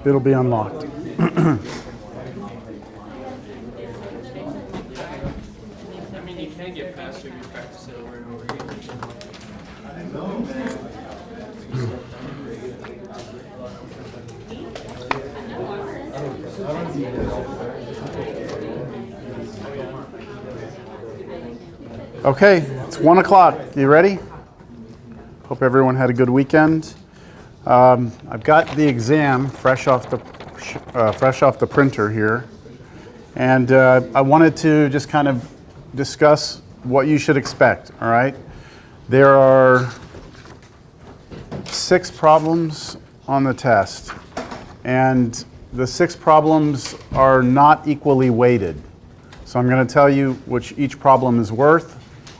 It'll be unlocked. I mean, you can get faster if you practice it over and over again. Okay, it's 1 o'clock. You ready? Hope everyone had a good weekend. I've got the exam fresh off the printer here, and I wanted to just kind of discuss what you should expect. All right, there are 6 problems on the test, and the 6 problems are not equally weighted. So I'm going to tell you which each problem is worth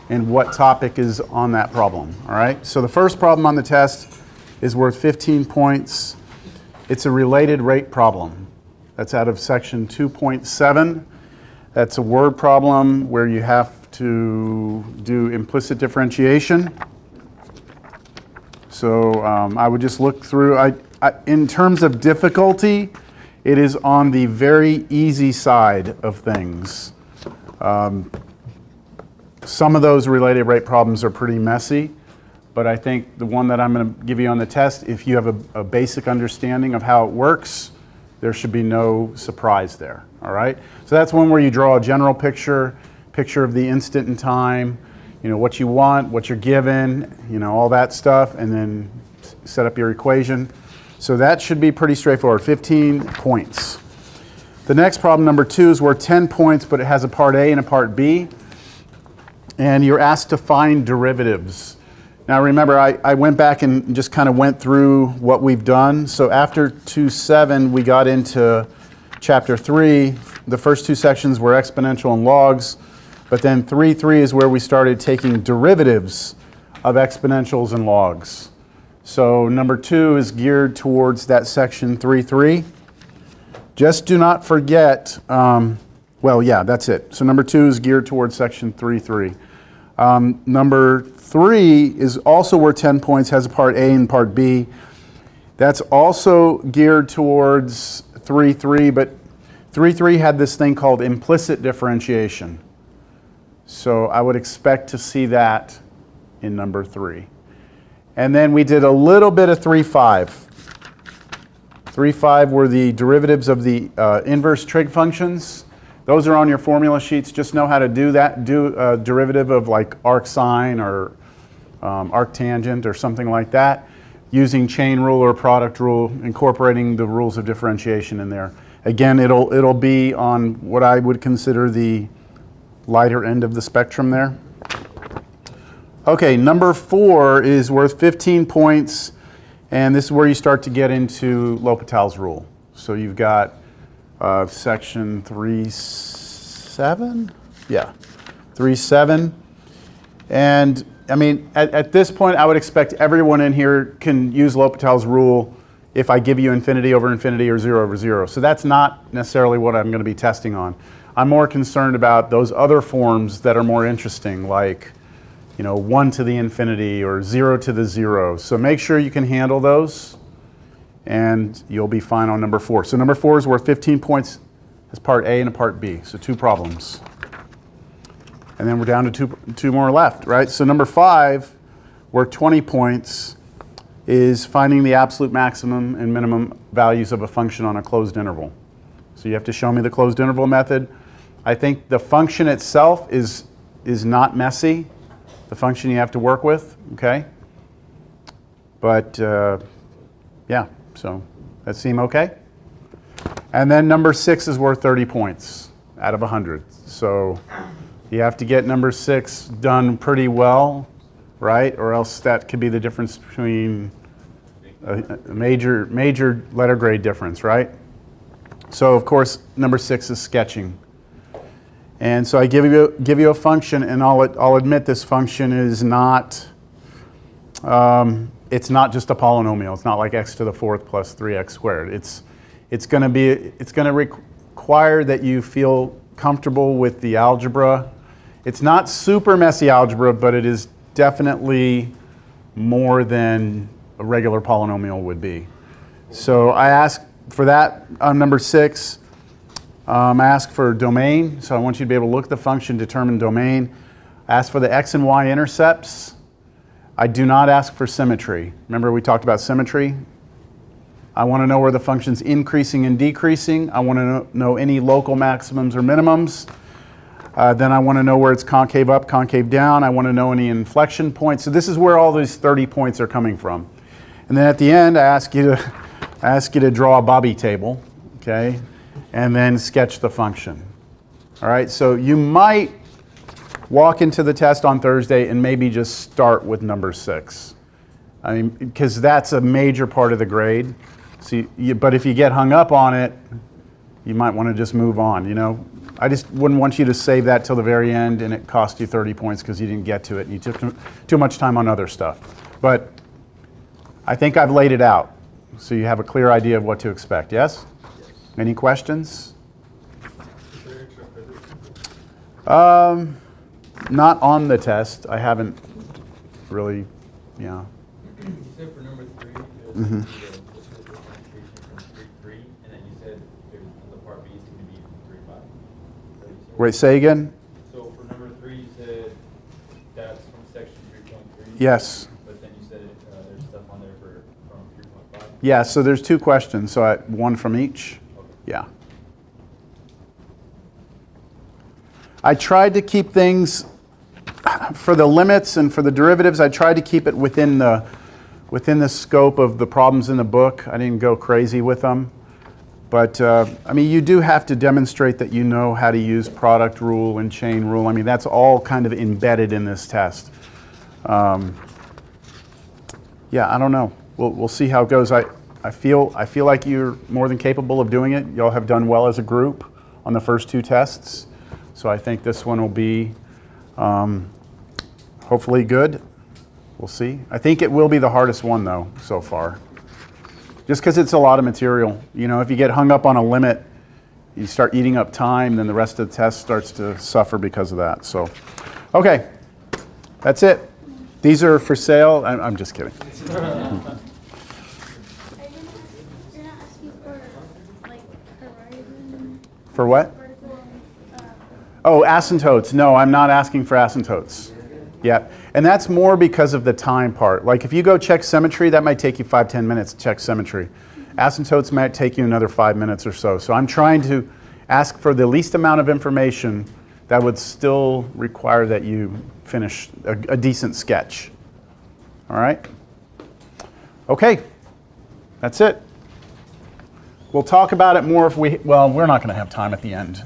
and what topic is on that problem. All right. So the first problem on the test is worth 15 points. It's a related rate problem. That's out of section 2.7. That's a word problem where you have to do implicit differentiation. So I would just look through. In terms of difficulty, it is on the very easy side of things. Some of those related rate problems are pretty messy. But I think the one that I'm going to give you on the test, if you have a basic understanding of how it works, there should be no surprise there, all right? So that's one where you draw a general picture of the instant in time, you know, what you want, what you're given, you know, all that stuff, and then set up your equation. So that should be pretty straightforward, 15 points. The next problem, number 2, is worth 10 points, but it has a part A and a part B. And you're asked to find derivatives. Now remember, I went back and just kind of went through what we've done. So after 2.7, we got into chapter 3. The first 2 sections were exponential and logs, but then 3.3 is where we started taking derivatives of exponentials and logs. So number 2 is geared towards that section 3.3. Just do not forget, well, yeah, that's it. So number 2 is geared towards section 3.3. Number 3 is also worth 10 points, has a part A and part B. That's also geared towards 3.3, but 3.3 had this thing called implicit differentiation. So I would expect to see that in number 3. And then we did a little bit of 3.5. 3.5 were the derivatives of the inverse trig functions. Those are on your formula sheets. Just know how to do that. Do a derivative of like arcsine or arctangent or something like that, using chain rule or product rule, incorporating the rules of differentiation in there. Again, it'll be on what I would consider the lighter end of the spectrum there. Okay, number 4 is worth 15 points, and this is where you start to get into L'Hopital's rule. So you've got section 3.7? Yeah, 3.7. And I mean, at this point, I would expect everyone in here can use L'Hopital's rule if I give you infinity over infinity or 0 over 0. So that's not necessarily what I'm going to be testing on. I'm more concerned about those other forms that are more interesting, like, you know, 1 to the infinity or 0 to the 0. So make sure you can handle those, and you'll be fine on number 4. So number 4 is worth 15 points as part A and a part B. So 2 problems. And then we're down to two more left, right? So number 5, worth 20 points, is finding the absolute maximum and minimum values of a function on a closed interval. So you have to show me the closed interval method. I think the function itself is not messy, the function you have to work with, okay? But yeah, so that seem okay? And then number 6 is worth 30 points out of 100. So you have to get number 6 done pretty well, right? Or else that could be the difference between a major letter grade difference, right? So of course, number 6 is sketching. And so I give you a function, and I'll admit this function is not, it's not just a polynomial. It's not like x to the 4th plus 3x squared. It's going to require that you feel comfortable with the algebra. It's not super messy algebra, but it is definitely more than a regular polynomial would be. So I ask for that, number 6, ask for domain. So I want you to be able to look at the function, determine domain. Ask for the x and y intercepts. I do not ask for symmetry. Remember we talked about symmetry? I want to know where the function's increasing and decreasing. I want to know any local maximums or minimums. Then I want to know where it's concave up, concave down. I want to know any inflection points. So this is where all these 30 points are coming from. And then at the end, I ask you to draw a Bobby table, okay? And then sketch the function. All right, so you might walk into the test on Thursday and maybe just start with number 6. I mean, because that's a major part of the grade. So but if you get hung up on it, you might want to just move on, you know? I just wouldn't want you to save that till the very end and it cost you 30 points because you didn't get to it and you took too much time on other stuff. But I think I've laid it out so you have a clear idea of what to expect. Yes? Any questions? Not on the test. I haven't really, yeah. You said for number 3, Mm-hmm. differentiation from 3, and then you said the part B is going to be from 3, 5. Wait, say again? So for number 3, you said that's from section 3.3. Yes. But then you said there's stuff on there from 3.5. Yeah, so there's 2 questions, so one from each. Okay. Yeah. I tried to keep things, for the limits and for the derivatives, I tried to keep it within the scope of the problems in the book. I didn't go crazy with them. But, I mean, you do have to demonstrate that you know how to use product rule and chain rule. I mean, that's all kind of embedded in this test. Yeah, I don't know. We'll see how it goes. I feel like you're more than capable of doing it. Y'all have done well as a group on the first 2 tests. So I think this one will be hopefully good. We'll see. I think it will be the hardest one, though, so far. Just because it's a lot of material. You know, if you get hung up on a limit, you start eating up time, then the rest of the test starts to suffer because of that. So, okay, that's it. These are for sale. I'm just kidding. You're not asking for, like, horizon? For what? Vertical, Oh, asymptotes. No, I'm not asking for asymptotes. Yeah, and that's more because of the time part. Like if you go check symmetry, that might take you 5-10 minutes to check symmetry. Asymptotes might take you another 5 minutes or so. So I'm trying to ask for the least amount of information that would still require that you finish a decent sketch. All right? Okay, that's it. We'll talk about it more if we're not going to have time at the end.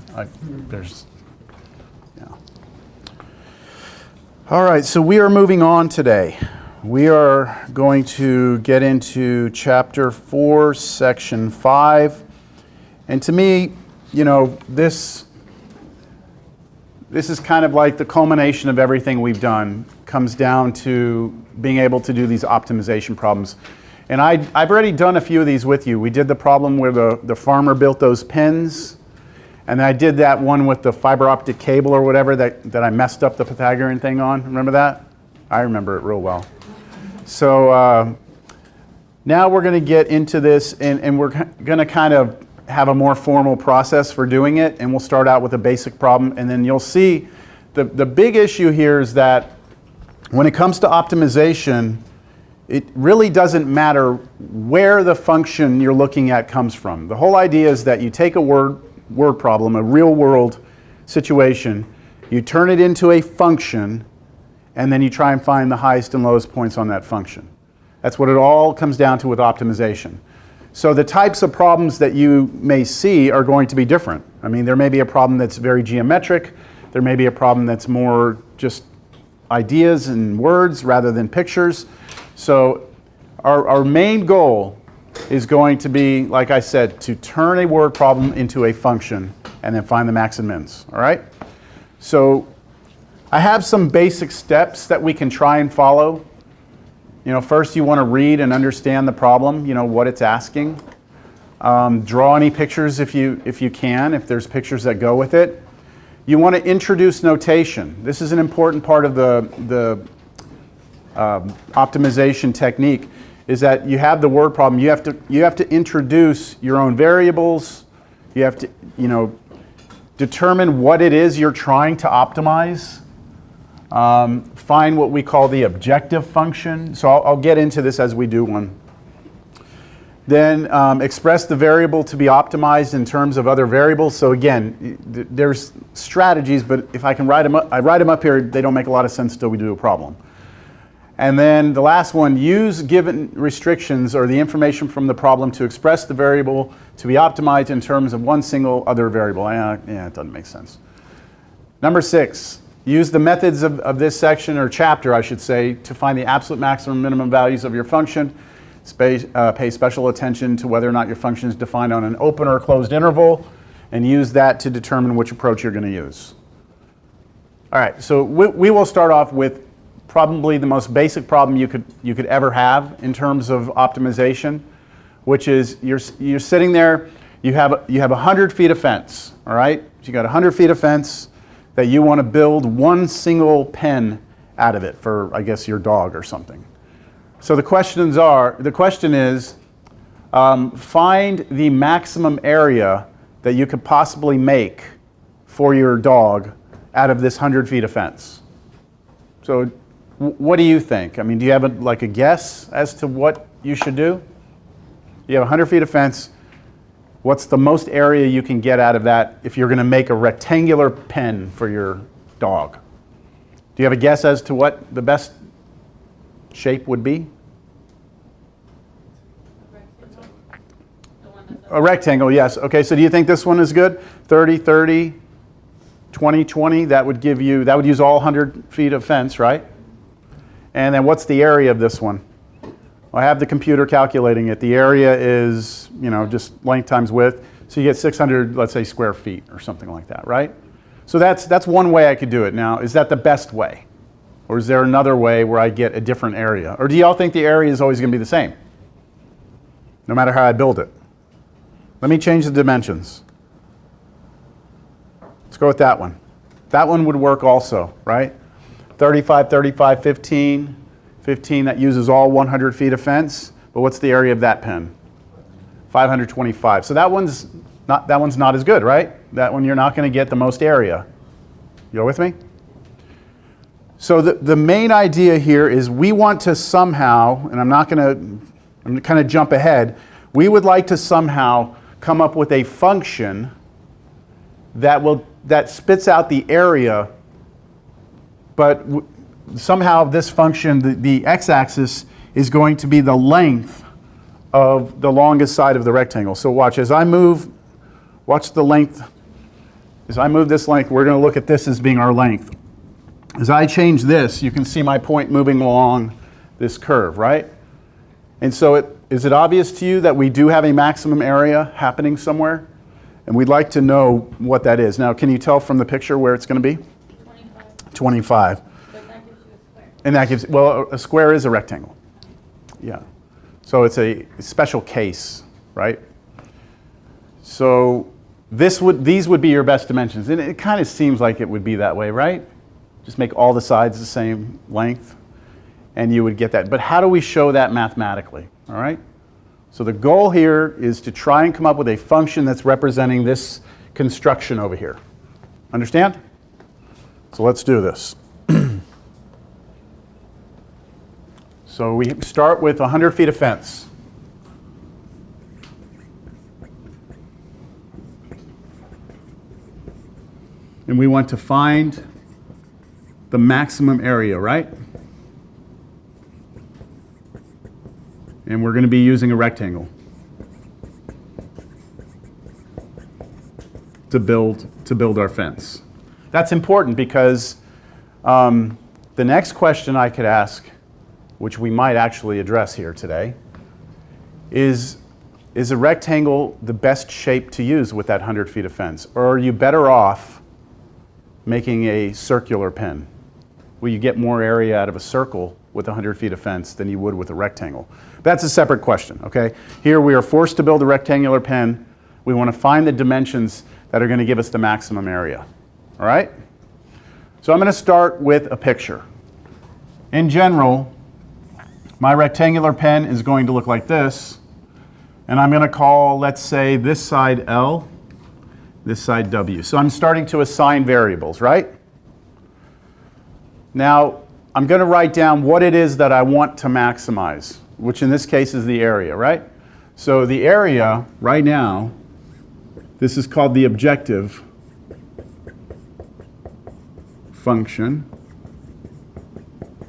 All right, so we are moving on today. We are going to get into chapter 4, section 5. And to me, you know, this is kind of like the culmination of everything we've done. Comes down to being able to do these optimization problems. And I've already done a few of these with you. We did the problem where the farmer built those pins. And I did that one with the fiber optic cable or whatever that I messed up the Pythagorean thing on. Remember that? I remember it real well. So now we're going to get into this, and we're going to kind of have a more formal process for doing it. And we'll start out with a basic problem. And then you'll see the big issue here is that when it comes to optimization, it really doesn't matter where the function you're looking at comes from. The whole idea is that you take a word problem, a real world situation, you turn it into a function, and then you try and find the highest and lowest points on that function. That's what it all comes down to with optimization. So the types of problems that you may see are going to be different. I mean, there may be a problem that's very geometric, there may be a problem that's more just ideas and words rather than pictures. So our main goal is going to be, like I said, to turn a word problem into a function and then find the max and mins, all right? So I have some basic steps that we can try and follow. You know, first you want to read and understand the problem, you know, what it's asking. Draw any pictures if you can, if there's pictures that go with it. You want to introduce notation. This is an important part of the optimization technique. is that you have the word problem. You have to introduce your own variables. You have to, determine what it is you're trying to optimize. Find what we call the objective function. So I'll get into this as we do one. Then express the variable to be optimized in terms of other variables. So again, there's strategies, but if I can write them up, I write them up here, they don't make a lot of sense until we do a problem. And then the last one, use given restrictions or the information from the problem to express the variable to be optimized in terms of one single other variable. Yeah, it doesn't make sense. Number 6, use the methods of this section, or chapter I should say, to find the absolute maximum minimum values of your function. Pay special attention to whether or not your function is defined on an open or closed interval, and use that to determine which approach you're going to use. All right, so we will start off with probably the most basic problem you could ever have in terms of optimization, which is you're sitting there, you have 100 feet of fence, all right? So you got 100 feet of fence that you want to build one single pen out of it for, I guess, your dog or something. So the question is, find the maximum area that you could possibly make for your dog out of this 100 feet of fence. So what do you think? I mean, do you have a guess as to what you should do? You have 100 feet of fence. What's the most area you can get out of that if you're going to make a rectangular pen for your dog? Do you have a guess as to what the best shape would be? A rectangle, yes. Okay, so do you think this one is good? 30, 30, 20, 20, that would use all 100 feet of fence, right? And then what's the area of this one? Well, I have the computer calculating it. The area is, just length times width. So you get 600, let's say, square feet or something like that, right? So that's one way I could do it. Now, is that the best way? Or is there another way where I get a different area? Or do y'all think the area is always going to be the same, no matter how I build it? Let me change the dimensions. Let's go with that one. That one would work also, right? 35, 35, 15. 15, that uses all 100 feet of fence. But what's the area of that pen? 525. So that one's not as good, right? That one you're not going to get the most area. You with me? So the main idea here is we want to somehow, and I'm going to jump ahead, we would like to somehow come up with a function that spits out the area, but somehow this function, the x-axis, is going to be the length of the longest side of the rectangle. So watch the length. As I move this length, we're going to look at this as being our length. As I change this, you can see my point moving along this curve, right? And so is it obvious to you that we do have a maximum area happening somewhere? And we'd like to know what that is. Now, can you tell from the picture where it's going to be? 25. 25. But that gives you a square. And that gives, well, a square is a rectangle. Yeah. So it's a special case, right? So these would be your best dimensions. And it kind of seems like it would be that way, right? Just make all the sides the same length, and you would get that. But how do we show that mathematically? All right? So the goal here is to try and come up with a function that's representing this construction over here. Understand? So let's do this. So we start with 100 feet of fence. And we want to find the maximum area, right? And we're going to be using a rectangle to build our fence. That's important because the next question I could ask, which we might actually address here today, is a rectangle the best shape to use with that 100 feet of fence? Or are you better off making a circular pen? Will you get more area out of a circle with 100 feet of fence than you would with a rectangle? That's a separate question, okay? Here we are forced to build a rectangular pen. We want to find the dimensions that are going to give us the maximum area, all right? So I'm going to start with a picture. In general, My rectangular pen is going to look like this. And I'm going to call, let's say, this side L, this side W. So I'm starting to assign variables, right? Now, I'm going to write down what it is that I want to maximize, which in this case is the area, right? So the area, right now, this is called the objective function,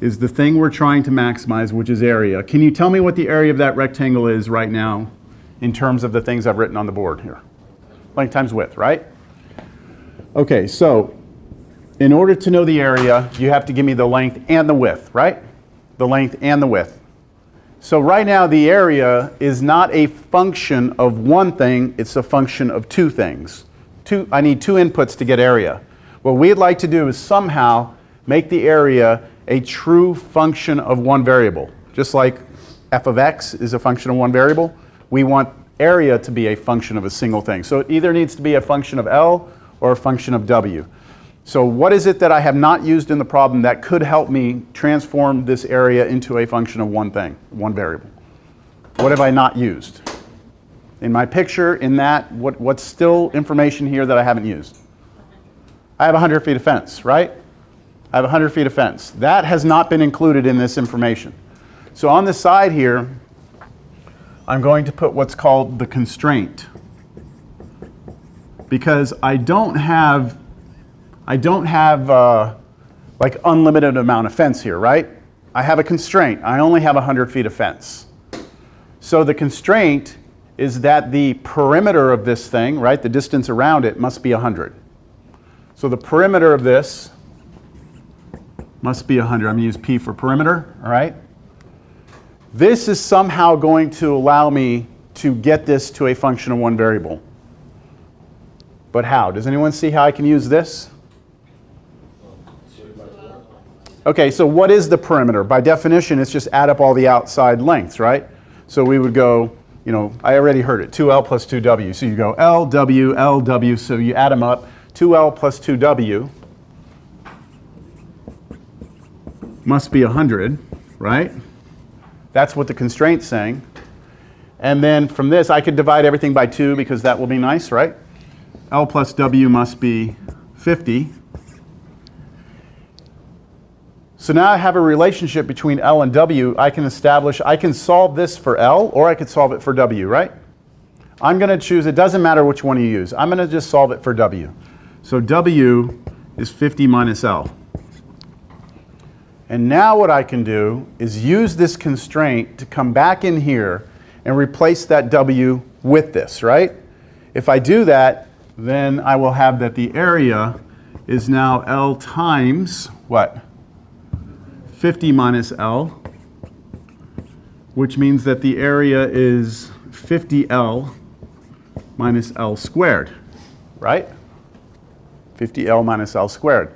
is the thing we're trying to maximize, which is area. Can you tell me what the area of that rectangle is right now in terms of the things I've written on the board here? Length times width, right? Okay, so in order to know the area, you have to give me the length and the width, right? The length and the width. So right now the area is not a function of one thing, it's a function of two things. I need two inputs to get area. What we'd like to do is somehow make the area a true function of one variable. Just like f of x is a function of one variable, we want area to be a function of a single thing. So it either needs to be a function of L or a function of W. So what is it that I have not used in the problem that could help me transform this area into a function of one thing, one variable? What have I not used? In my picture, in that, what's still information here that I haven't used? I have 100 feet of fence, right? I have 100 feet of fence. That has not been included in this information. So on the side here, I'm going to put what's called the constraint. Because I don't have like unlimited amount of fence here, right? I have a constraint. I only have 100 feet of fence. So the constraint is that the perimeter of this thing, right, the distance around it must be 100. So the perimeter of this must be 100. I'm going to use P for perimeter, all right? This is somehow going to allow me to get this to a function of one variable. But how? Does anyone see how I can use this? Okay, so what is the perimeter? By definition, it's just add up all the outside lengths, right? So we would go, I already heard it, 2L plus 2W. So you go L, W, L, W, so you add them up. 2L plus 2W must be 100, right? That's what the constraint's saying. And then from this, I could divide everything by 2 because that will be nice, right? L plus W must be 50. So now I have a relationship between L and W. I can solve this for L or I could solve it for W, right? I'm going to choose, it doesn't matter which one you use. I'm going to just solve it for W. So W is 50 minus L. And now what I can do is use this constraint to come back in here and replace that W with this, right? If I do that, then I will have that the area is now L times what? 50 minus L, which means that the area is 50L minus L squared, right? 50L minus L squared.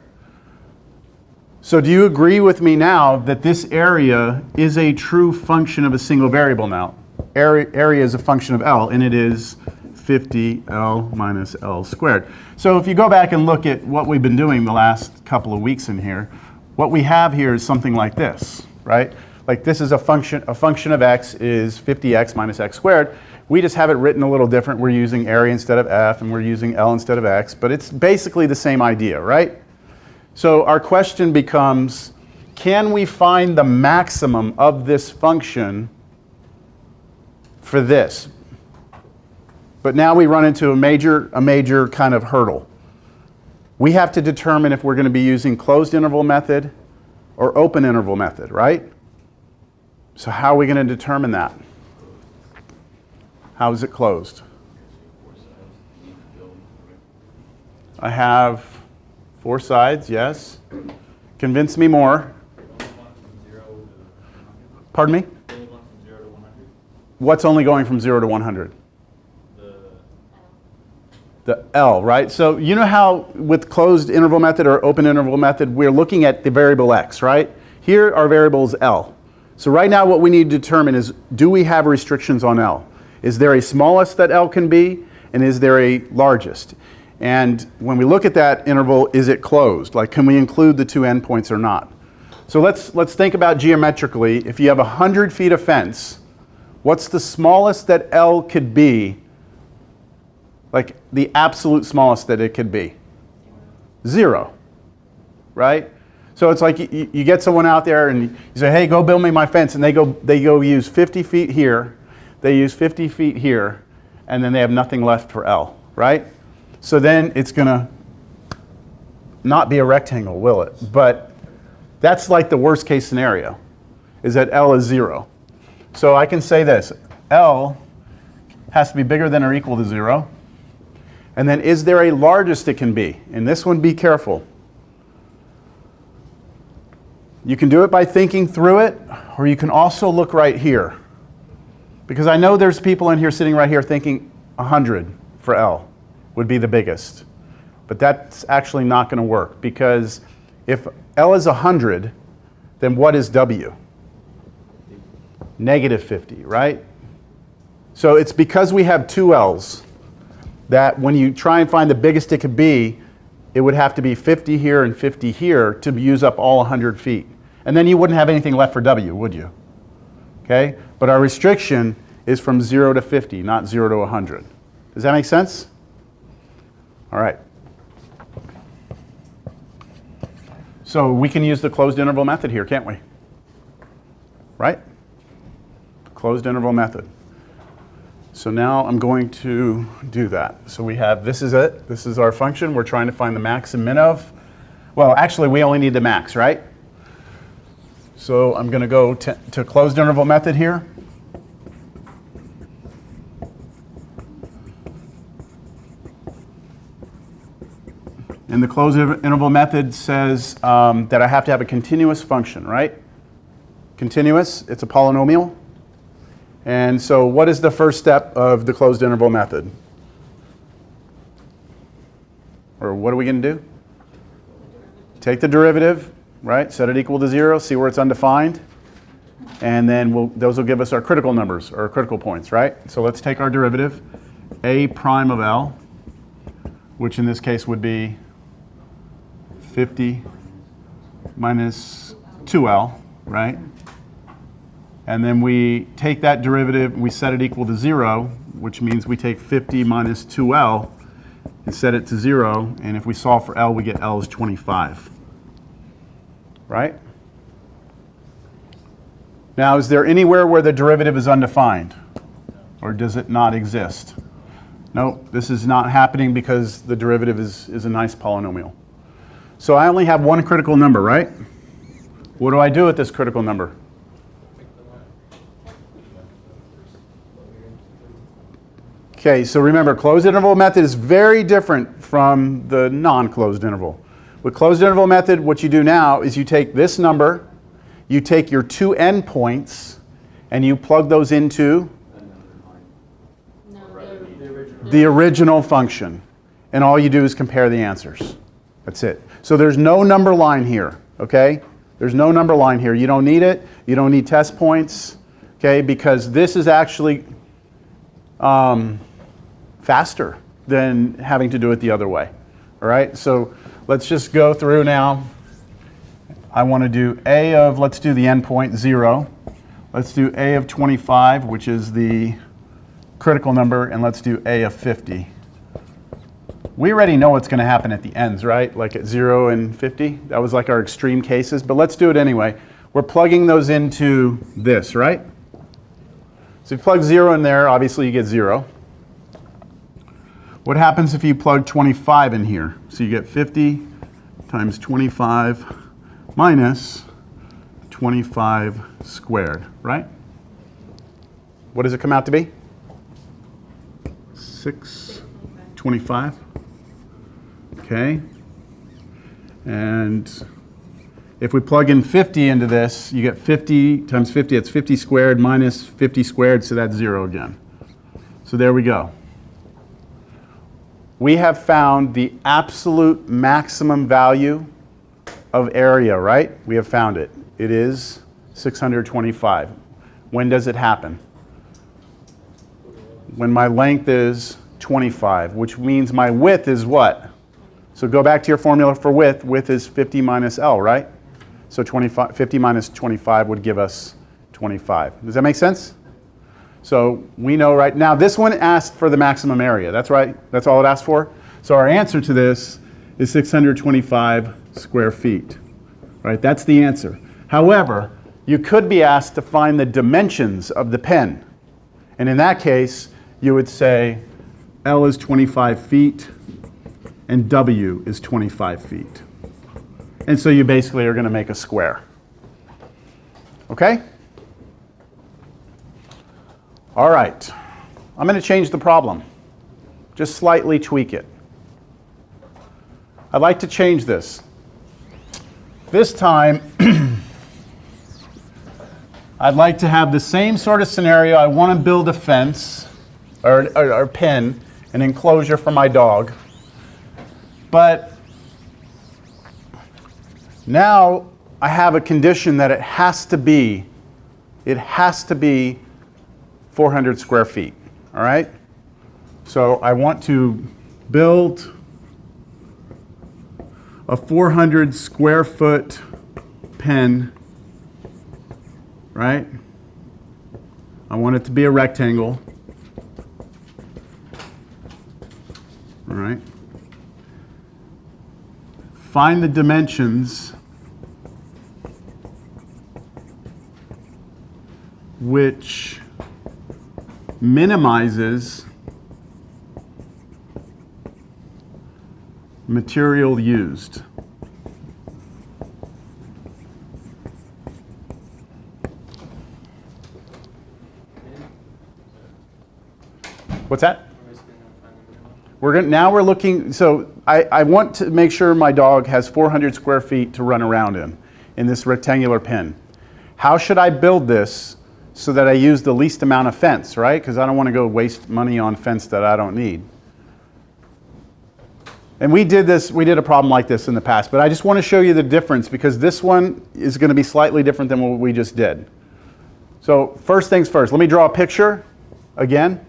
So do you agree with me now that this area is a true function of a single variable now? Area is a function of L, and it is 50L minus L squared. So if you go back and look at what we've been doing the last couple of weeks in here, what we have here is something like this, right? Like this is a function of x is 50x minus x squared. We just have it written a little different. We're using area instead of f, and we're using L instead of x, but it's basically the same idea, right? So our question becomes, can we find the maximum of this function for this? But now we run into a major kind of hurdle. We have to determine if we're going to be using closed interval method or open interval method, right? So how are we going to determine that? How is it closed? I have 4 sides, yes. Convince me more. Pardon me? What's only going from 0 to 100? The L, right? So you know how with closed interval method or open interval method, we're looking at the variable x, right? Here our variable is L. So right now what we need to determine is, do we have restrictions on L? Is there a smallest that L can be, and is there a largest? And when we look at that interval, is it closed? Like, can we include the 2 endpoints or not? So let's think about geometrically. If you have 100 feet of fence, what's the smallest that L could be? Like the absolute smallest that it could be? 0, right? So it's like you get someone out there and you say, hey, go build me my fence, and they go use 50 feet here, they use 50 feet here, and then they have nothing left for L, right? So then it's gonna not be a rectangle, will it? But that's like the worst case scenario, is that L is 0. So I can say this, L has to be bigger than or equal to 0. And then is there a largest it can be? And this one, be careful. You can do it by thinking through it, or you can also look right here. Because I know there's people in here sitting right here thinking 100 for L would be the biggest. But that's actually not going to work, because if L is 100, then what is W? Negative 50, right? So it's because we have two L's that when you try and find the biggest it could be, it would have to be 50 here and 50 here to use up all 100 feet. And then you wouldn't have anything left for W, would you? Okay? But our restriction is from 0 to 50, not 0 to 100. Does that make sense? All right. So we can use the closed interval method here, can't we? Right? Closed interval method. So now I'm going to do that. So we have, this is it. This is our function. We're trying to find the max and min of. Well, actually, we only need the max, right? So I'm going to go to closed interval method here. And the closed interval method says that I have to have a continuous function, right? Continuous, it's a polynomial. And so what is the first step of the closed interval method? Or what are we going to do? Take the derivative, right? Set it equal to 0, see where it's undefined. And then those will give us our critical numbers, or critical points, right? So let's take our derivative, a prime of L, which in this case would be 50 minus 2L, right? And then we take that derivative and we set it equal to 0, which means we take 50 minus 2L and set it to 0. And if we solve for L, we get L is 25. Right? Now, is there anywhere where the derivative is undefined? Or does it not exist? No, this is not happening because the derivative is a nice polynomial. So I only have one critical number, right? What do I do with this critical number? Okay, so remember, closed interval method is very different from the non-closed interval. With closed interval method, what you do now is you take this number, you take your two endpoints, and you plug those into the original function. And all you do is compare the answers. That's it. So there's no number line here, okay? There's no number line here. You don't need it. You don't need test points, okay? Because this is actually faster than having to do it the other way. All right, so let's just go through now. I want to do a of, let's do the endpoint 0. Let's do a of 25, which is the critical number, and let's do a of 50. We already know what's going to happen at the ends, right? Like at 0 and 50. That was like our extreme cases, but let's do it anyway. We're plugging those into this, right? So if you plug 0 in there, obviously you get 0. What happens if you plug 25 in here? So you get 50 times 25 minus 25 squared, right? What does it come out to be? 625. Okay. And if we plug in 50 into this, you get 50 times 50, it's 50 squared minus 50 squared, so that's 0 again. So there we go. We have found the absolute maximum value of area, right? We have found it. It is 625. When does it happen? When my length is 25, which means my width is what? So go back to your formula for width. Width is 50 minus L, right? So 50 minus 25 would give us 25. Does that make sense? So we know right now, this one asked for the maximum area. That's right. That's all it asked for. So our answer to this is 625 square feet. Right? That's the answer. However, you could be asked to find the dimensions of the pen. And in that case, you would say L is 25 feet and W is 25 feet. And so you basically are going to make a square. Okay? All right. I'm going to change the problem. Just slightly tweak it. I'd like to change this. This time, I'd like to have the same sort of scenario. I want to build a fence or a pen, an enclosure for my dog. But now I have a condition that it has to be 400 square feet. All right? So I want to build a 400 square foot pen, right? I want it to be a rectangle. All right. Find the dimensions which minimizes material used. What's that? Now we're looking, so I want to make sure my dog has 400 square feet to run around in this rectangular pen. How should I build this so that I use the least amount of fence, right? Because I don't want to go waste money on fence that I don't need. And we did a problem like this in the past, but I just want to show you the difference because this one is going to be slightly different than what we just did. So first things first, let me draw a picture again.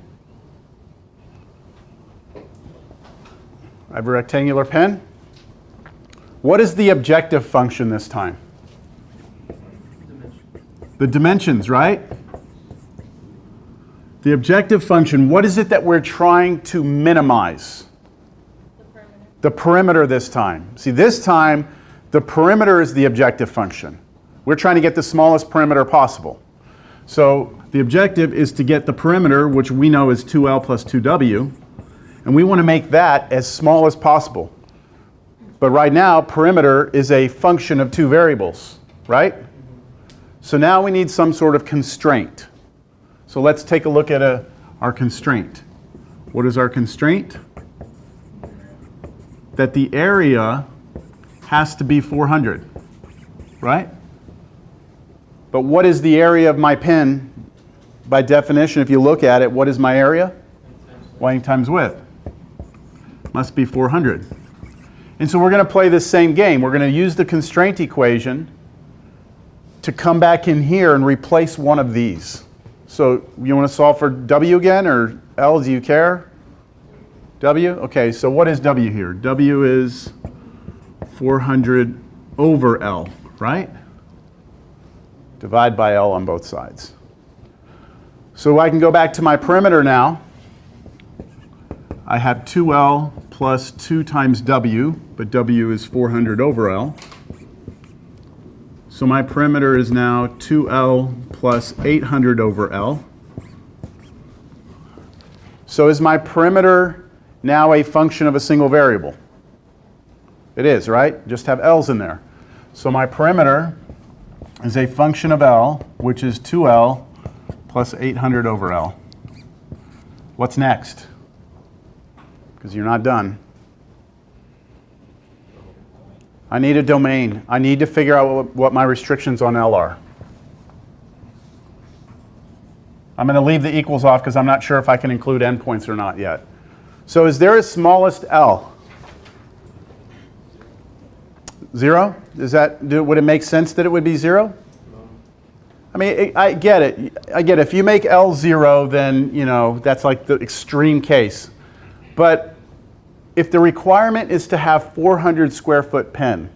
I have a rectangular pen. What is the objective function this time? The dimensions, right? The objective function, what is it that we're trying to minimize? The perimeter this time. See, this time, the perimeter is the objective function. We're trying to get the smallest perimeter possible. So the objective is to get the perimeter, which we know is 2L plus 2W, and we want to make that as small as possible. But right now, perimeter is a function of two variables, right? So now we need some sort of constraint. So let's take a look at our constraint. What is our constraint? That the area has to be 400, right? But what is the area of my pen? By definition, if you look at it, what is my area? Length times width. Must be 400. And so we're going to play this same game. We're going to use the constraint equation to come back in here and replace one of these. So you want to solve for W again, or L? Do you care? W? Okay, so what is W here? W is 400 over L, right? Divide by L on both sides. So I can go back to my perimeter now. I have 2L plus 2 times W, but W is 400 over L. So my perimeter is now 2L plus 800 over L. So is my perimeter now a function of a single variable? It is, right? Just have L's in there. So my perimeter is a function of L, which is 2L plus 800 over L. What's next? Because you're not done. I need a domain. I need to figure out what my restrictions on L are. I'm going to leave the equals off because I'm not sure if I can include endpoints or not yet. So is there a smallest L? 0? Would it make sense that it would be 0? I mean, I get it. I get it. If you make L 0, then, that's like the extreme case. But if the requirement is to have 400 square foot pen,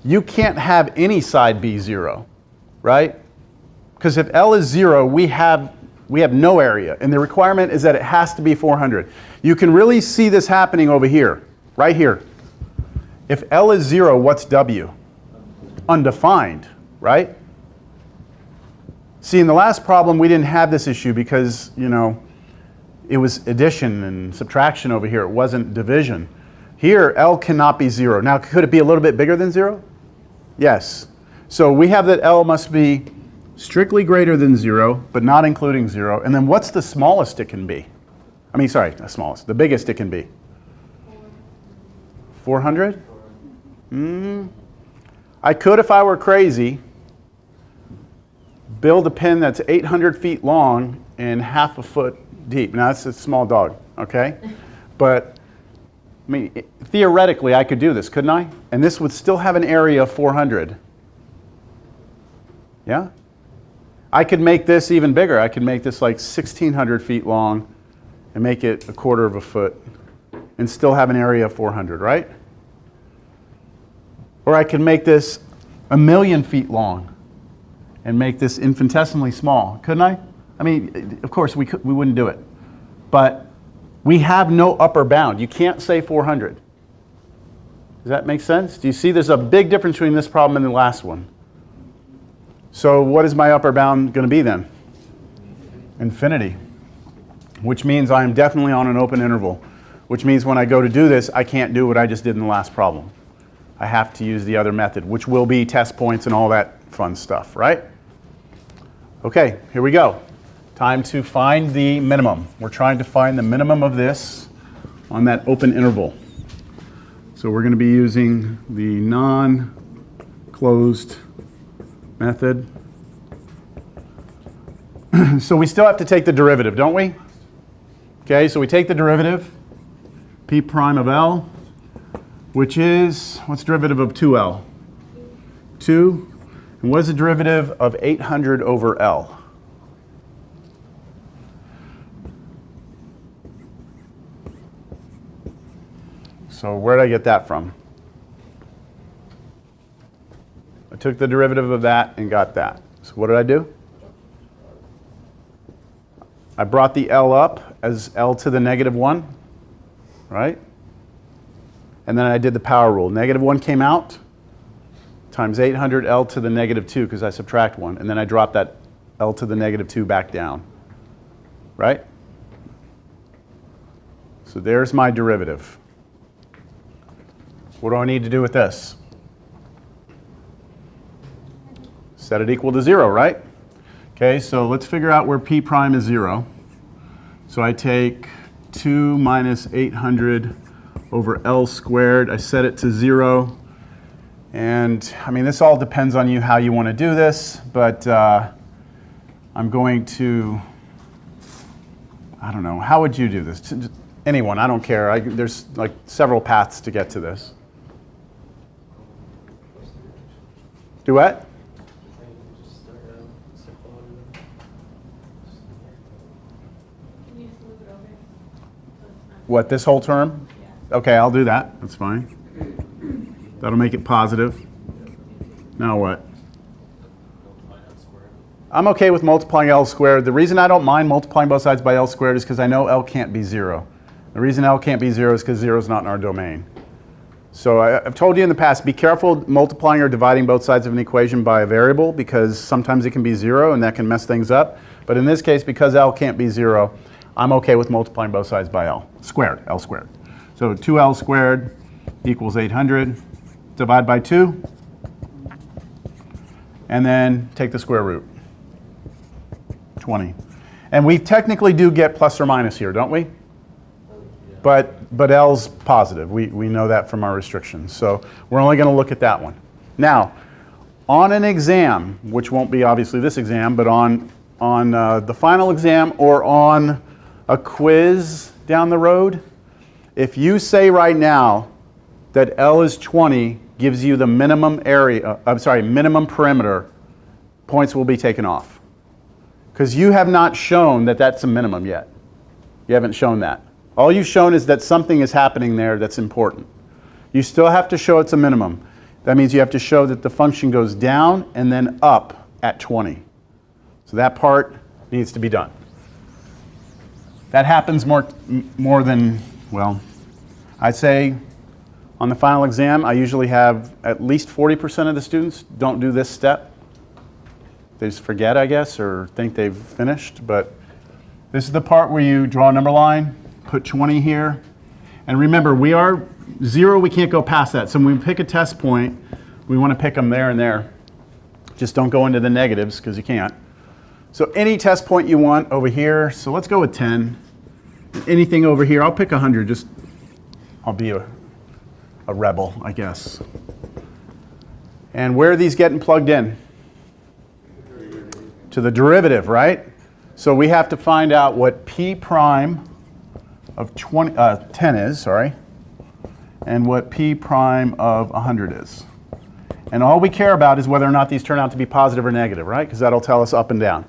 you can't have any side be 0, right? Because if L is 0, we have no area, and the requirement is that it has to be 400. You can really see this happening over here, right here. If L is 0, what's W? Undefined, right? See, in the last problem, we didn't have this issue because, you know, it was addition and subtraction over here. It wasn't division. Here, L cannot be 0. Now, could it be a little bit bigger than 0? Yes. So we have that L must be strictly greater than 0, but not including 0. And then what's the smallest it can be? I mean, sorry, the smallest. The biggest it can be? 400? I could, if I were crazy, build a pin that's 800 feet long and half a foot deep. Now, that's a small dog, okay? But, I mean, theoretically, I could do this, couldn't I? And this would still have an area of 400. Yeah? I could make this even bigger. I could make this like 1,600 feet long and make it a quarter of a foot and still have an area of 400, right? Or I could make this 1,000,000 feet long and make this infinitesimally small, couldn't I? I mean, of course, we wouldn't do it. But we have no upper bound. You can't say 400. Does that make sense? Do you see there's a big difference between this problem and the last one? So what is my upper bound going to be then? Infinity. Which means I am definitely on an open interval. Which means when I go to do this, I can't do what I just did in the last problem. I have to use the other method, which will be test points and all that fun stuff, right? Okay, here we go. Time to find the minimum. We're trying to find the minimum of this on that open interval. So we're going to be using the non-closed method. So we still have to take the derivative, don't we? Okay, so we take the derivative, p prime of L, which is, what's the derivative of 2L? 2. And what is the derivative of 800 over L? So where did I get that from? I took the derivative of that and got that. So what did I do? I brought the L up as L to the -1, right? And then I did the power rule. -1 came out times 800 L to the -2 because I subtract 1. And then I drop that L to the -2 back down, right? So there's my derivative. What do I need to do with this? Set it equal to 0, right? Okay, so let's figure out where p prime is 0. So I take 2 minus 800 over L squared. I set it to 0. And I mean, this all depends on you how you want to do this, but I'm going to, I don't know, how would you do this? Anyone, I don't care. There's like several paths to get to this. Do what? Can you just move it over? So it's not. What, this whole term? Yeah. Okay, I'll do that. That's fine. That'll make it positive. Now what? I'm okay with multiplying L squared. The reason I don't mind multiplying both sides by L squared is because I know L can't be 0. The reason L can't be 0 is because 0 is not in our domain. So I've told you in the past, be careful multiplying or dividing both sides of an equation by a variable because sometimes it can be 0 and that can mess things up. But in this case, because L can't be 0, I'm okay with multiplying both sides by L squared, L squared. So 2L squared equals 800. Divide by 2. And then take the square root. 20. And we technically do get plus or minus here, don't we? But L's positive. We know that from our restrictions. So we're only going to look at that one. Now, on an exam, which won't be obviously this exam, but on the final exam or on a quiz down the road, if you say right now that L is 20 gives you the minimum area, minimum perimeter, points will be taken off. Because you have not shown that that's a minimum yet. You haven't shown that. All you've shown is that something is happening there that's important. You still have to show it's a minimum. That means you have to show that the function goes down and then up at 20. So that part needs to be done. That happens more than, well, I'd say on the final exam, I usually have at least 40% of the students don't do this step. They just forget, I guess, or think they've finished. But this is the part where you draw a number line, put 20 here. And remember, we are 0, we can't go past that. So when we pick a test point, we want to pick them there and there. Just don't go into the negatives because you can't. So any test point you want over here, so let's go with 10. Anything over here, I'll pick 100, just I'll be a rebel, I guess. And where are these getting plugged in? To the derivative, right? So we have to find out what p prime of 10 is, and what p prime of 100 is. And all we care about is whether or not these turn out to be positive or negative, right? Because that'll tell us up and down.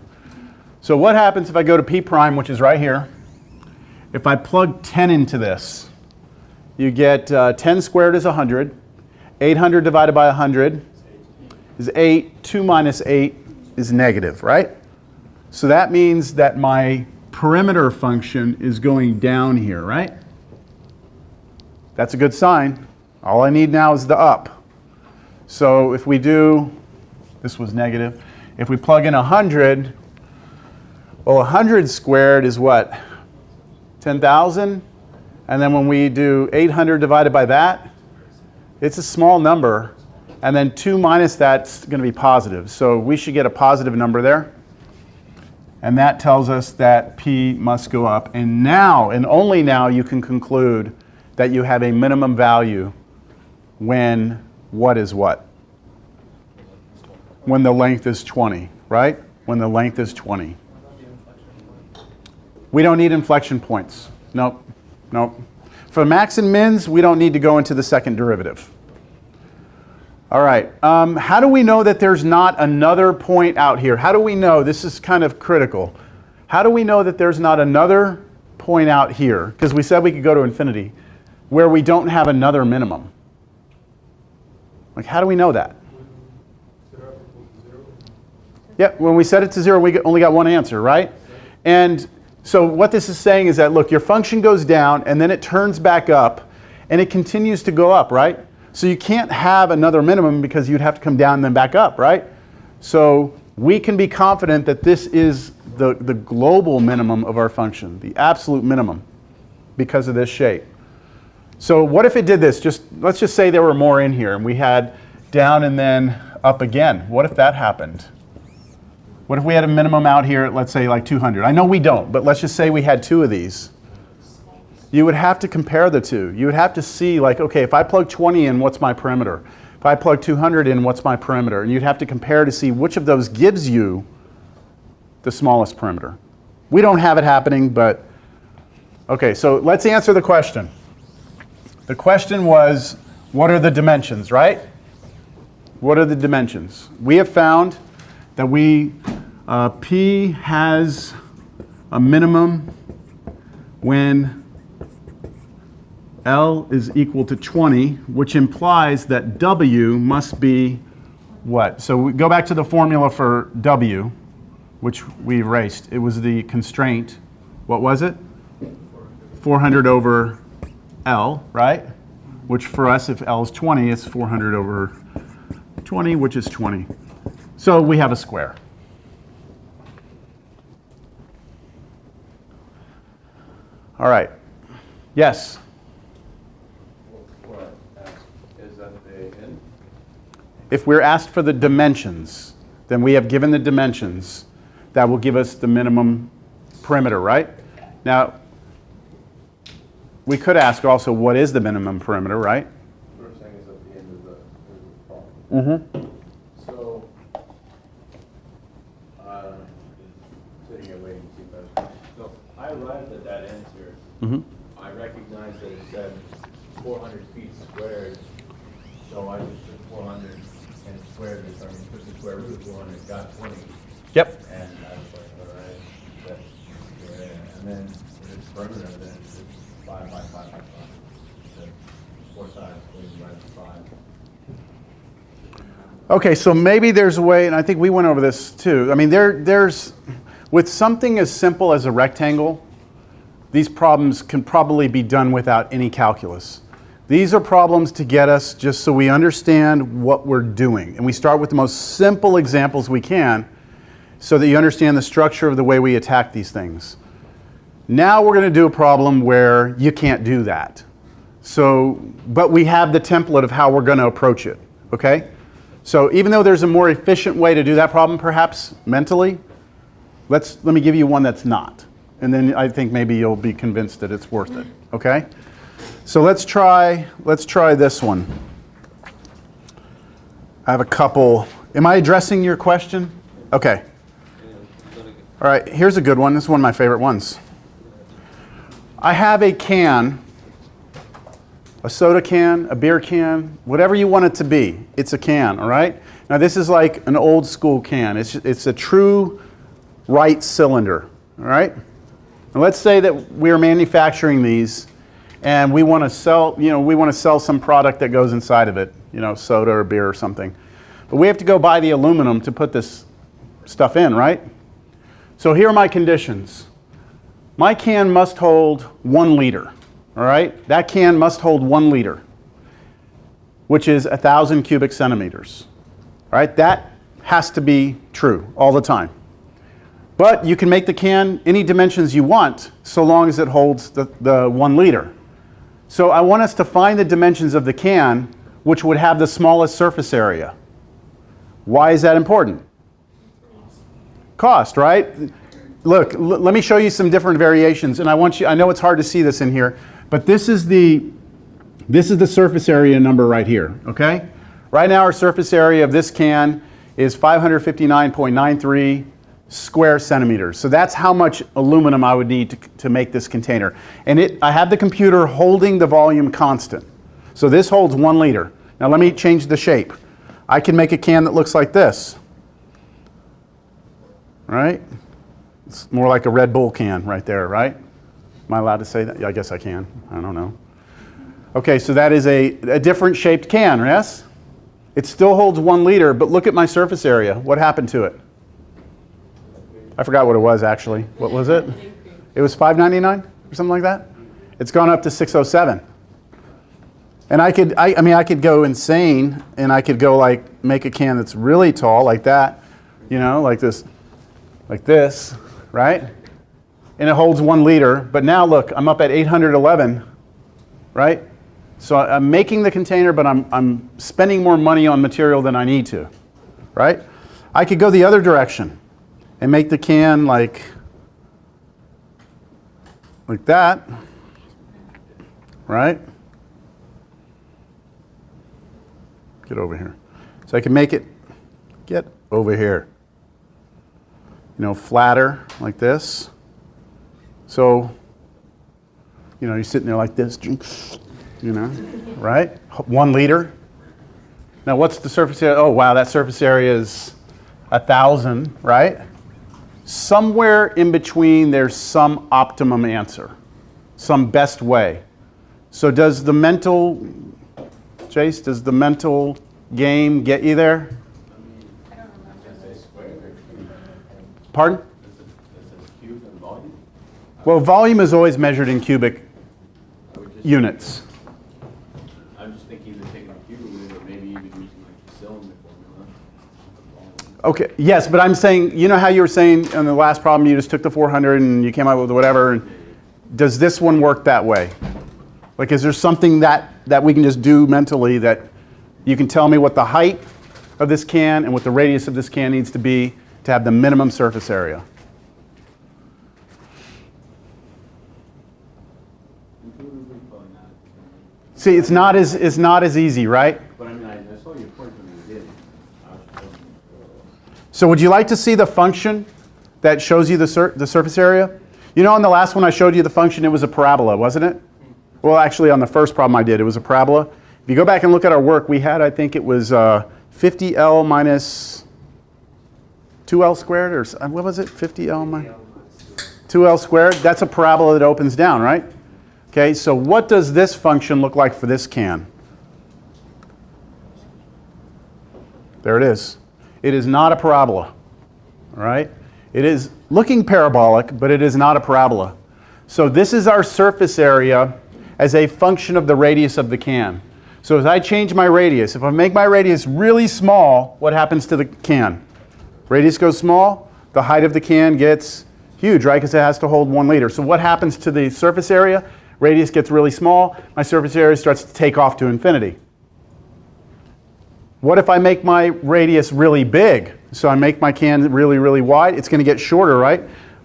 So what happens if I go to p prime, which is right here? If I plug 10 into this, you get 10 squared is 100. 800 divided by 100 is 8. 2 minus 8 is negative, right? So that means that my perimeter function is going down here, right? That's a good sign. All I need now is the up. So if we do, this was negative. If we plug in 100, well, 100 squared is what? 10,000? And then when we do 800 divided by that, it's a small number. And then 2 minus that's going to be positive. So we should get a positive number there. And that tells us that P must go up. And now, and only now, you can conclude that you have a minimum value when what is what? When the length is 20, right? When the length is 20. We don't need inflection points. Nope. Nope. For max and mins, we don't need to go into the second derivative. All right. How do we know that there's not another point out here? How do we know? This is kind of critical. How do we know that there's not another point out here? Because we said we could go to infinity, where we don't have another minimum. Like, how do we know that? Yeah, when we set it to 0, we only got one answer, right? And so what this is saying is that, look, your function goes down, and then it turns back up, and it continues to go up, right? So you can't have another minimum because you'd have to come down and then back up, right? So we can be confident that this is the global minimum of our function, the absolute minimum, because of this shape. So what if it did this? Let's just say there were more in here, and we had down and then up again. What if that happened? What if we had a minimum out here at, let's say, like 200? I know we don't, but let's just say we had 2 of these. You would have to compare the two. You would have to see, like, okay, if I plug 20 in, what's my perimeter? If I plug 200 in, what's my perimeter? And you'd have to compare to see which of those gives you the smallest perimeter. We don't have it happening, but okay, so let's answer the question. The question was, what are the dimensions, right? What are the dimensions? We have found that P has a minimum when L is equal to 20, which implies that W must be what? So we go back to the formula for W, which we erased. It was the constraint. What was it? 400 over L, right? Which for us, if L is 20, it's 400 over 20, which is 20. So we have a square. All right. Yes? Is that the n? If we're asked for the dimensions, then we have given the dimensions. That will give us the minimum perimeter, right? Now, we could ask also, what is the minimum perimeter, right? First thing is at the end of the problem. Mm-hmm. So, sitting here waiting to see if that's. So I arrived at that answer. Mm-hmm. I recognized that it said 400 feet squared, so I just took 400 and squared it. I mean, took the square root of 400, got 20. Yep. And I was like, all right, that's, yeah. And then if it's perimeter, then it's 5 by 5 by 5. So 4 sides, 5. Okay, so maybe there's a way, and I think we went over this too. I mean, there's, with something as simple as a rectangle, these problems can probably be done without any calculus. These are problems to get us just so we understand what we're doing. And we start with the most simple examples we can so that you understand the structure of the way we attack these things. Now we're going to do a problem where you can't do that. So, but we have the template of how we're going to approach it, okay? So even though there's a more efficient way to do that problem, perhaps mentally, let me give you one that's not. And then I think maybe you'll be convinced that it's worth it, okay? So let's try this one. I have a couple. Am I addressing your question? Okay. All right, here's a good one. This is one of my favorite ones. I have a can, a soda can, a beer can, whatever you want it to be. It's a can, all right? Now this is like an old school can. It's a true right cylinder, all right? Now let's say that we're manufacturing these and we want to sell some product that goes inside of it, soda or beer or something. But we have to go buy the aluminum to put this stuff in, right? So here are my conditions. My can must hold 1 liter, all right? That can must hold 1 liter, which is 1,000 cubic centimeters, all right? That has to be true all the time. But you can make the can any dimensions you want so long as it holds the 1 liter. So I want us to find the dimensions of the can which would have the smallest surface area. Why is that important? Cost, right? Look, let me show you some different variations, and I know it's hard to see this in here, but this is the surface area number right here, okay? Right now our surface area of this can is 559.93 square centimeters. So that's how much aluminum I would need to make this container. And I have the computer holding the volume constant. So this holds 1 liter. Now let me change the shape. I can make a can that looks like this. Right? It's more like a Red Bull can right there, right? Am I allowed to say that? Yeah, I guess I can. I don't know. Okay, so that is a different shaped can, yes? It still holds 1 liter, but look at my surface area. What happened to it? I forgot what it was actually. What was it? It was $5.99 or something like that? It's gone up to $6.07. And I could go insane and I could go like make a can that's really tall like that, like this, right? And it holds 1 liter, but now look, I'm up at 811, right? So I'm making the container, but I'm spending more money on material than I need to, right? I could go the other direction and make the can like that, right? Get over here. So I can make it, get over here, flatter like this. So, you're sitting there like this, right? 1 liter. Now what's the surface area? Oh wow, that surface area is 1,000, right? Somewhere in between there's some optimum answer, some best way. So does the mental, Chase, does the mental game get you there? I don't remember. Pardon? Is it cube and volume? Well, volume is always measured in cubic units. I'm just thinking either taking a cube or maybe even using like the cylinder formula. Okay, yes, but I'm saying, how you were saying on the last problem, you just took the 400 and you came up with whatever. And does this one work that way? Like, is there something that we can just do mentally that you can tell me what the height of this can and what the radius of this can needs to be to have the minimum surface area? See, it's not as easy, right? But I saw your point when you did. So would you like to see the function that shows you the surface area? On the last one I showed you the function, it was a parabola, wasn't it? Well, actually on the first problem I did, it was a parabola. If you go back and look at our work, we had, I think it was 50L minus 2L squared, or what was it? 50L minus 2L squared. That's a parabola that opens down, right? Okay, so what does this function look like for this can? There it is. It is not a parabola, all right? It is looking parabolic, but it is not a parabola. So this is our surface area as a function of the radius of the can. So as I change my radius, if I make my radius really small, what happens to the can? Radius goes small, the height of the can gets huge, right? Because it has to hold 1 liter. So what happens to the surface area? Radius gets really small, my surface area starts to take off to infinity. What if I make my radius really big? So I make my can really, really wide, it's going to get shorter, right?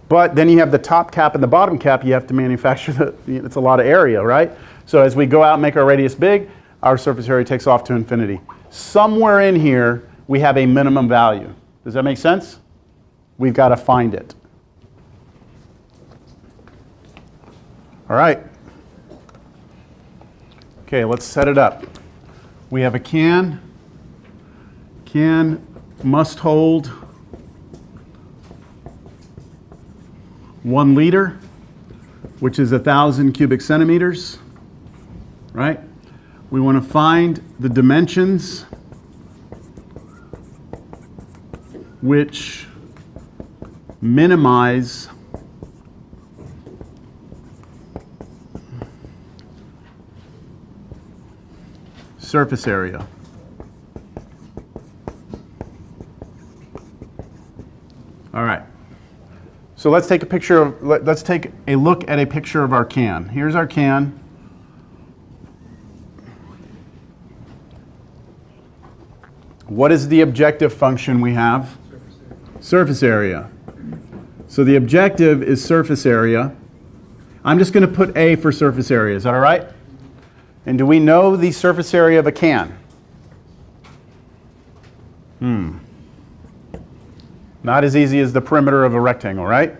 But then you have the top cap and the bottom cap, you have to manufacture, it's a lot of area, right? So as we go out and make our radius big, our surface area takes off to infinity. Somewhere in here, we have a minimum value. Does that make sense? We've got to find it. All right. Okay, let's set it up. We have a can. Can must hold 1 liter, which is 1,000 cubic centimeters, right? We want to find the dimensions which minimize surface area. All right. So let's take a picture of, let's take a look at a picture of our can. Here's our can. What is the objective function we have? Surface area. So the objective is surface area. I'm just going to put A for surface area. Is that all right? And do we know the surface area of a can? Not as easy as the perimeter of a rectangle, right?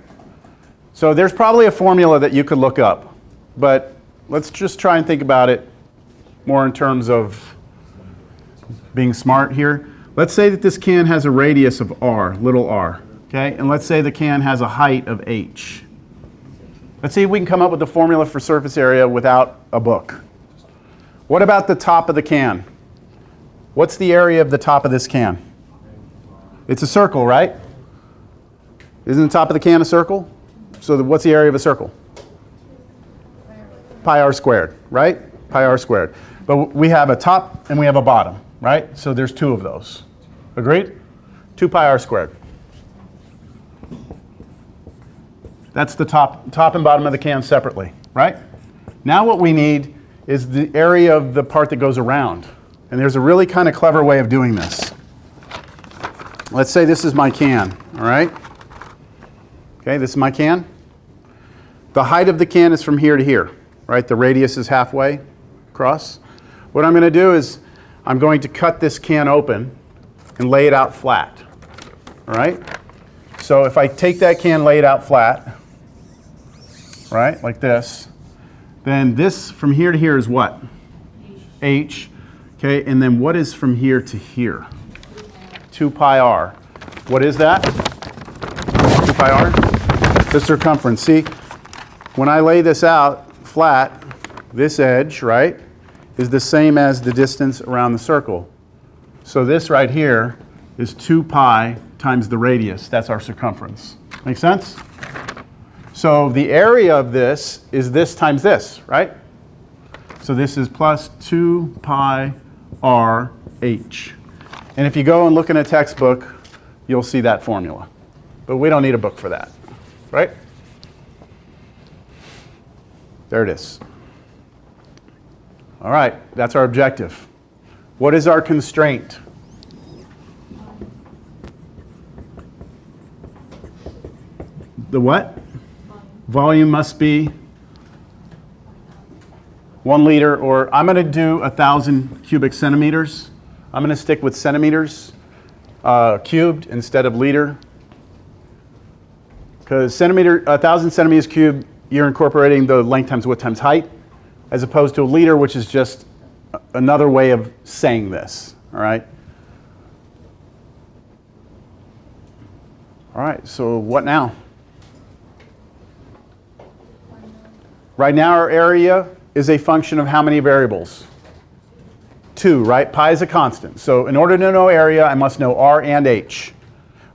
So there's probably a formula that you could look up, but let's just try and think about it more in terms of being smart here. Let's say that this can has a radius of r, little r, okay? And let's say the can has a height of h. Let's see if we can come up with the formula for surface area without a book. What about the top of the can? What's the area of the top of this can? It's a circle, right? Isn't the top of the can a circle? So what's the area of a circle? Pi r squared, right? Pi r squared. But we have a top and we have a bottom, right? So there's 2 of those. Agreed? 2 pi r squared. That's the top and bottom of the can separately, right? Now what we need is the area of the part that goes around. And there's a really kind of clever way of doing this. Let's say this is my can, all right? Okay, this is my can. The height of the can is from here to here, right? The radius is halfway across. What I'm going to do is I'm going to cut this can open and lay it out flat, all right? So if I take that can, lay it out flat, right, like this, then this from here to here is what? H. Okay, and then what is from here to here? 2 pi r. What is that? 2 pi r? The circumference. See, when I lay this out flat, this edge, right, is the same as the distance around the circle. So this right here is 2 pi times the radius. That's our circumference. Make sense? So the area of this is this times this, right? So this is plus 2 pi r h. And if you go and look in a textbook, you'll see that formula. But we don't need a book for that, right? There it is. All right, that's our objective. What is our constraint? The what? Volume must be 1 liter, or I'm going to do 1,000 cubic centimeters. I'm going to stick with centimeters cubed instead of liter. Because 1,000 centimeters cubed, you're incorporating the length times width times height, as opposed to a liter, which is just another way of saying this, all right? All right, so what now? Right now our area is a function of how many variables? 2, right? Pi is a constant. So in order to know area, I must know r and h.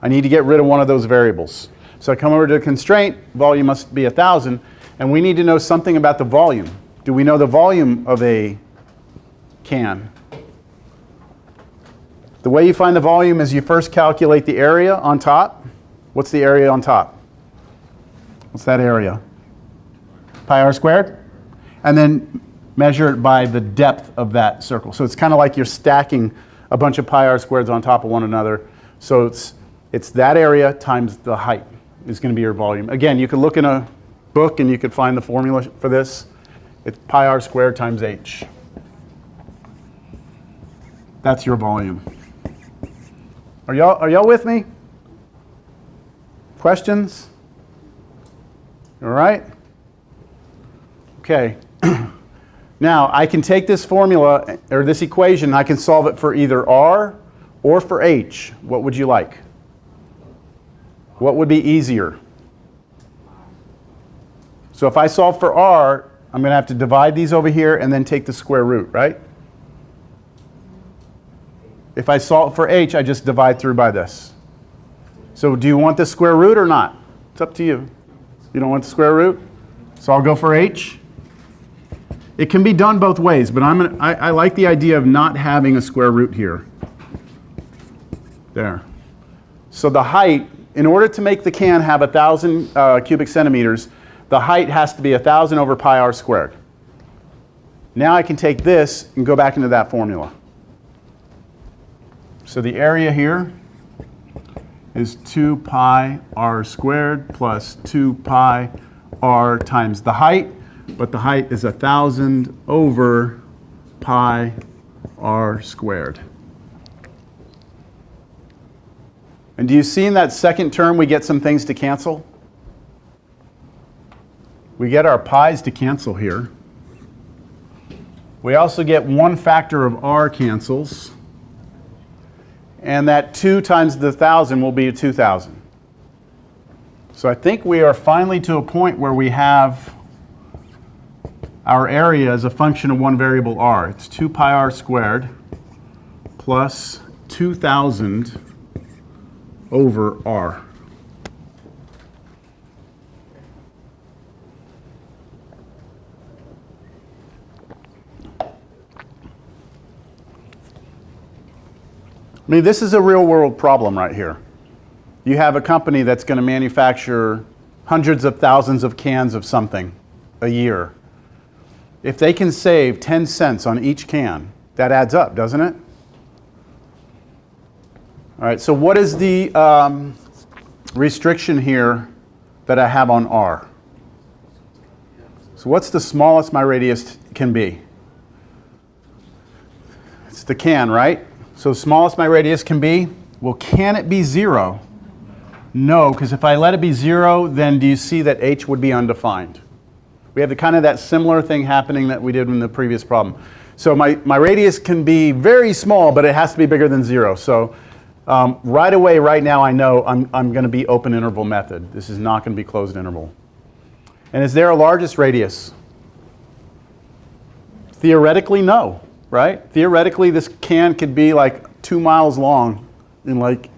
I need to get rid of one of those variables. So I come over to constraint, volume must be 1,000, and we need to know something about the volume. Do we know the volume of a can? The way you find the volume is you first calculate the area on top. What's the area on top? What's that area? Pi r squared? And then measure it by the depth of that circle. So it's kind of like you're stacking a bunch of pi r squareds on top of one another. So it's that area times the height is going to be your volume. Again, you could look in a book and you could find the formula for this. It's pi r squared times h. That's your volume. Are y'all with me? Questions? All right? Okay. Now, I can take this formula, or this equation, and I can solve it for either r or for h. What would you like? What would be easier? So if I solve for r, I'm going to have to divide these over here and then take the square root, right? If I solve for h, I just divide through by this. So do you want the square root or not? It's up to you. You don't want the square root? So I'll go for h. It can be done both ways, but I like the idea of not having a square root here. There. So the height, in order to make the can have 1,000 cubic centimeters, the height has to be 1,000 over pi r squared. Now I can take this and go back into that formula. So the area here is 2 pi r squared plus 2 pi r times the height, but the height is 1,000 over pi r squared. And do you see in that second term we get some things to cancel? We get our pi's to cancel here. We also get one factor of r cancels. And that 2 times the 1,000 will be 2,000. So I think we are finally to a point where we have our area as a function of one variable r. It's 2 pi r squared plus 2,000 over r. I mean, this is a real world problem right here. You have a company that's going to manufacture hundreds of thousands of cans of something a year. If they can save 10 cents on each can, that adds up, doesn't it? All right, so what is the restriction here that I have on R? So what's the smallest my radius can be? It's the can, right? So smallest my radius can be, well, can it be 0? No, because if I let it be 0, then do you see that h would be undefined? We have the kind of that similar thing happening that we did in the previous problem. So my radius can be very small, but it has to be bigger than 0. So right away, right now, I know I'm going to be open interval method. This is not going to be closed interval. And is there a largest radius? Theoretically, no, right? Theoretically, this can could be like 2 miles long and like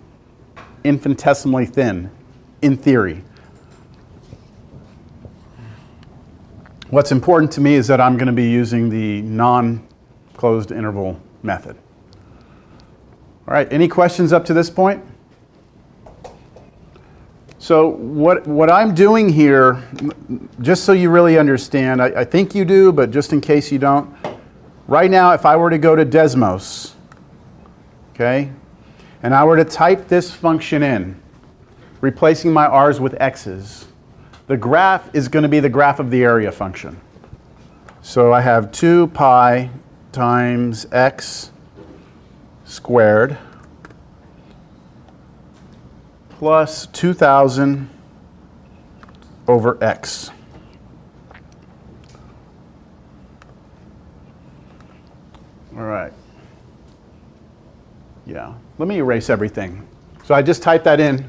infinitesimally thin, in theory. What's important to me is that I'm going to be using the non-closed interval method. All right, any questions up to this point? So what I'm doing here, just so you really understand, I think you do, but just in case you don't, right now if I were to go to Desmos, okay, and I were to type this function in, replacing my r's with x's, the graph is going to be the graph of the area function. So I have 2 pi times x squared plus 2,000 over x. All right. Yeah, let me erase everything. So I just typed that in.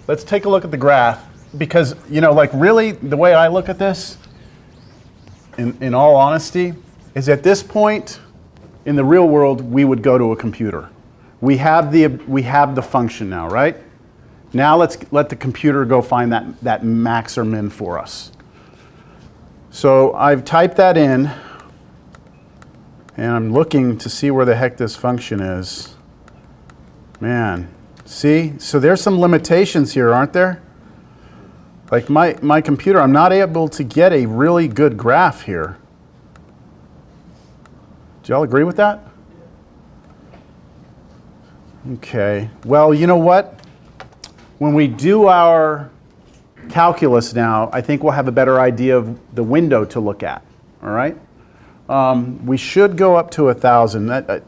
Let's take a look at the graph. Because, you know, like really, the way I look at this, in all honesty, is at this point, in the real world, we would go to a computer. We have the function now, right? Now let's let the computer go find that max or min for us. So I've typed that in, and I'm looking to see where the heck this function is. Man, see? So there's some limitations here, aren't there? Like my computer, I'm not able to get a really good graph here. Do y'all agree with that? Okay, well, you know what? When we do our calculus now, I think we'll have a better idea of the window to look at, all right? We should go up to 1,000. The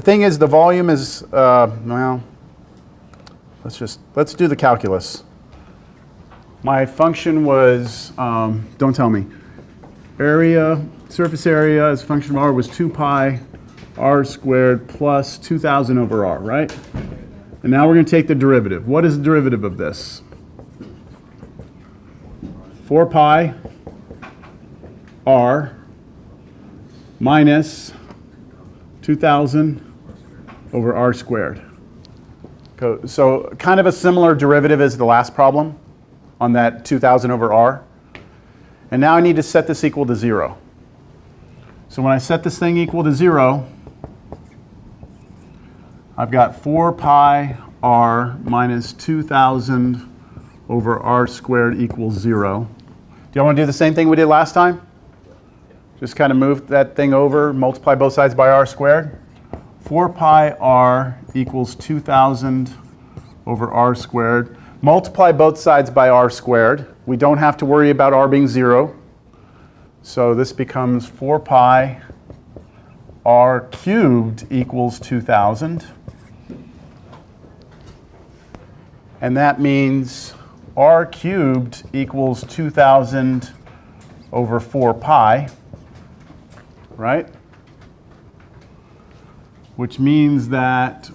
thing is, the volume is, well, let's do the calculus. My function was, don't tell me, surface area as a function of r was 2 pi r squared plus 2,000 over r, right? And now we're going to take the derivative. What is the derivative of this? 4 pi r minus 2,000 over r squared. So kind of a similar derivative as the last problem on that 2,000 over r. And now I need to set this equal to 0. So when I set this thing equal to 0, I've got 4 pi r minus 2,000 over r squared equals 0. Do y'all want to do the same thing we did last time? Just kind of move that thing over, multiply both sides by r squared. 4 pi r equals 2,000 over r squared. Multiply both sides by r squared. We don't have to worry about r being 0. So this becomes 4 pi r cubed equals 2,000. And that means r cubed equals 2,000 over 4 pi, right? Which means that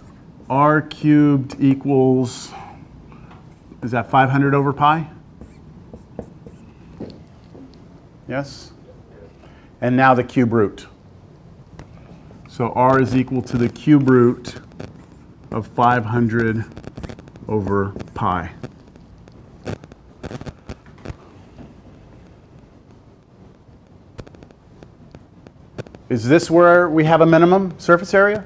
r cubed equals, is that 500 over pi? Yes? And now the cube root. So r is equal to the cube root of 500 over pi. Is this where we have a minimum surface area?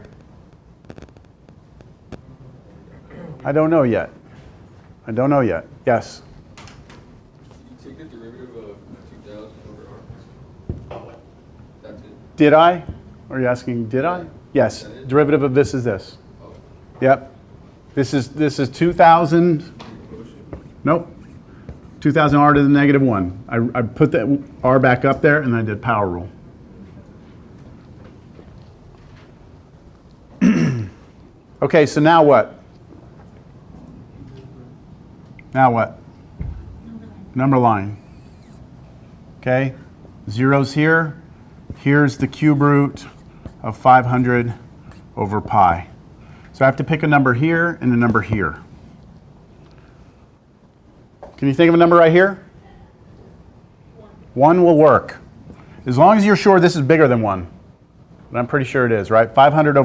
I don't know yet. I don't know yet. Yes? You take the derivative of 2,000 over r. That's it. Did I? Are you asking, did I? Yes. Derivative of this is this. Oh. Yep. This is 2,000. Nope. 2,000 r to the negative 1. I put that r back up there and I did power rule. Okay, so now what? Now what? Number line. Okay, zero's here. Here's the cube root of 500 over pi. So I have to pick a number here and a number here. Can you think of a number right here? 1 will work. As long as you're sure this is bigger than 1. But I'm pretty sure it is, right? 500 over